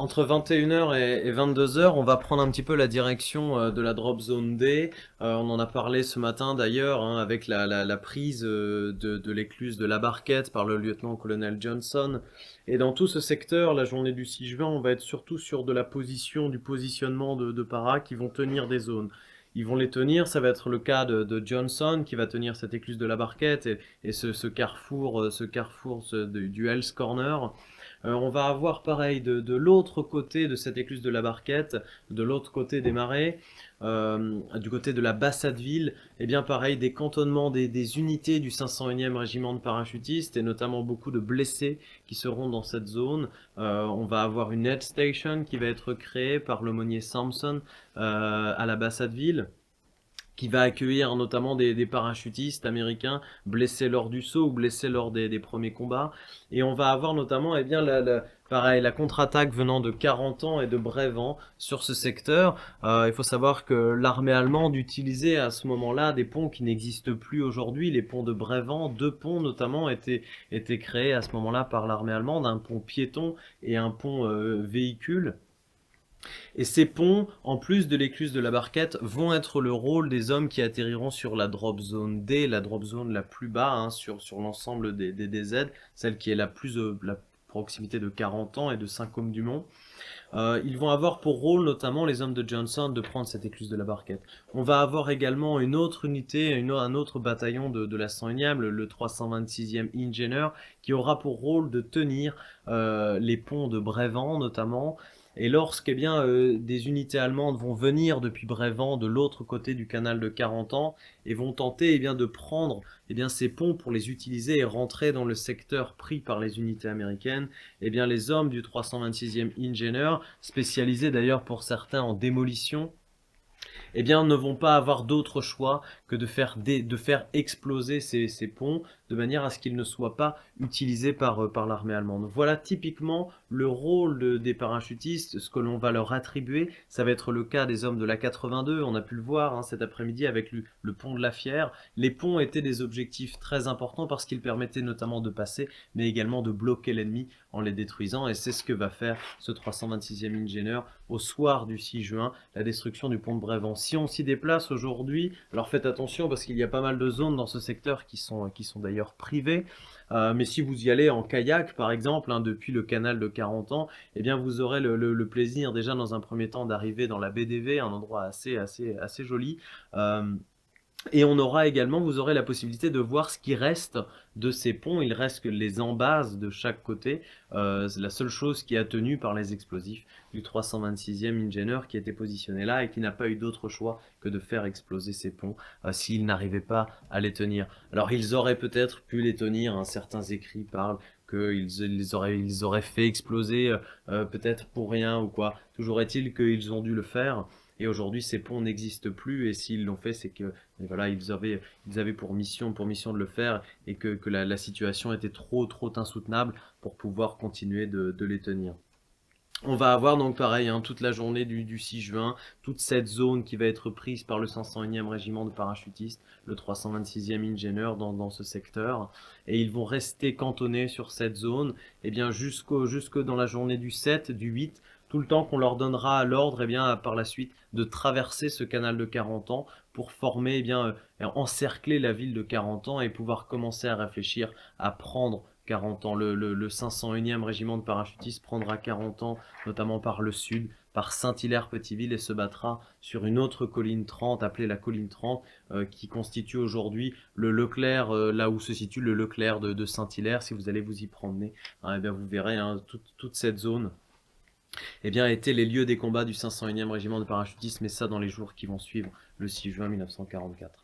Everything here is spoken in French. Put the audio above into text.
Entre 21h et 22h, on va prendre un petit peu la direction de la Drop Zone D. On en a parlé ce matin d'ailleurs, hein, avec la prise de l'écluse de la Barquette par le lieutenant-colonel Johnson. Et dans tout ce secteur, la journée du 6 juin, on va être surtout sur de la position, du positionnement de paras qui vont tenir des zones. Ils vont les tenir, ça va être le cas de Johnson qui va tenir cette écluse de la Barquette et ce carrefour, du Hell's Corner. On va avoir pareil de l'autre côté de cette écluse de la Barquette, de l'autre côté des marais, du côté de la Bassadeville, et bien pareil des cantonnements des unités du 501e régiment de parachutistes et notamment beaucoup de blessés qui seront dans cette zone. On va avoir une aid station qui va être créée par l'aumônier Sampson à la Bassadeville, qui va accueillir notamment des parachutistes américains blessés lors du saut ou blessés lors des premiers combats. Et on va avoir notamment pareil, la contre-attaque venant de 40 ans et de Brévent sur ce secteur. Il faut savoir que l'armée allemande utilisait à ce moment-là des ponts qui n'existent plus aujourd'hui. Les ponts de Brévent, deux ponts notamment, étaient créés à ce moment-là par l'armée allemande, un pont piéton et un pont véhicule. Et ces ponts, en plus de l'écluse de la Barquette, vont être le rôle des hommes qui atterriront sur la drop zone D, la drop zone la plus bas, hein, sur l'ensemble des DZ, celle qui est la proximité de 40 ans et de Saint-Côme-du-Mont. Ils vont avoir pour rôle notamment les hommes de Johnson de prendre cette écluse de la Barquette. On va avoir également une autre unité, un autre bataillon de la 101e, le 326e Engineer, qui aura pour rôle de tenir les ponts de Brévent notamment. Et lorsque des unités allemandes vont venir depuis Brévent de l'autre côté du canal de 40 ans et vont tenter de prendre ces ponts pour les utiliser et rentrer dans le secteur pris par les unités américaines, les hommes du 326e Engineer, spécialisés d'ailleurs pour certains en démolition, ne vont pas avoir d'autre choix que de faire exploser ces ponts de manière à ce qu'ils ne soient pas utilisés par l'armée allemande. Voilà typiquement le rôle des parachutistes, ce que l'on va leur attribuer. Ça va être le cas des hommes de la 82, on a pu le voir cet après-midi avec le pont de la Fière. Les ponts étaient des objectifs très importants parce qu'ils permettaient notamment de passer, mais également de bloquer l'ennemi en les détruisant. Et c'est ce que va faire ce 326e Engineer au soir du 6 juin, la destruction du pont de Brévent. Si on s'y déplace aujourd'hui, alors faites attention parce qu'il y a pas mal de zones dans ce secteur qui sont d'ailleurs privées, mais si vous y allez en kayak par exemple, depuis le canal de 40 ans, vous aurez le plaisir déjà dans un premier temps d'arriver dans la BDV, un endroit assez joli. Et vous aurez la possibilité de voir ce qui reste de ces ponts. Il reste que les embases de chaque côté. C'est la seule chose qui a tenu par les explosifs du 326e Engineer qui était positionné là et qui n'a pas eu d'autre choix que de faire exploser ces ponts s'ils n'arrivaient pas à les tenir. Alors ils auraient peut-être pu les tenir, hein, certains écrits parlent qu'ils auraient fait exploser peut-être pour rien ou quoi. Toujours est-il qu'ils ont dû le faire. Et aujourd'hui, ces ponts n'existent plus. Et s'ils l'ont fait, c'est que voilà, ils avaient pour mission de le faire et que la situation était trop insoutenable pour pouvoir continuer de les tenir. On va avoir donc pareil, toute la journée du 6 juin, toute cette zone qui va être prise par le 501e régiment de parachutistes, le 326e Engineer dans ce secteur. Et ils vont rester cantonnés sur cette zone jusque dans la journée du 7, du 8, tout le temps qu'on leur donnera l'ordre par la suite de traverser ce canal de 40 ans pour former, encercler la ville de 40 ans et pouvoir commencer à réfléchir à prendre 40 ans. Le 501e régiment de parachutistes prendra 40 ans, notamment par le sud, par Saint-Hilaire-Petiteville et se battra sur une autre colline 30, appelée la colline 30, qui constitue aujourd'hui le Leclerc, là où se situe le Leclerc de Saint-Hilaire. Si vous allez vous y promener, vous verrez toute cette zone étaient les lieux des combats du 501e régiment de parachutistes, mais ça dans les jours qui vont suivre le 6 juin 1944.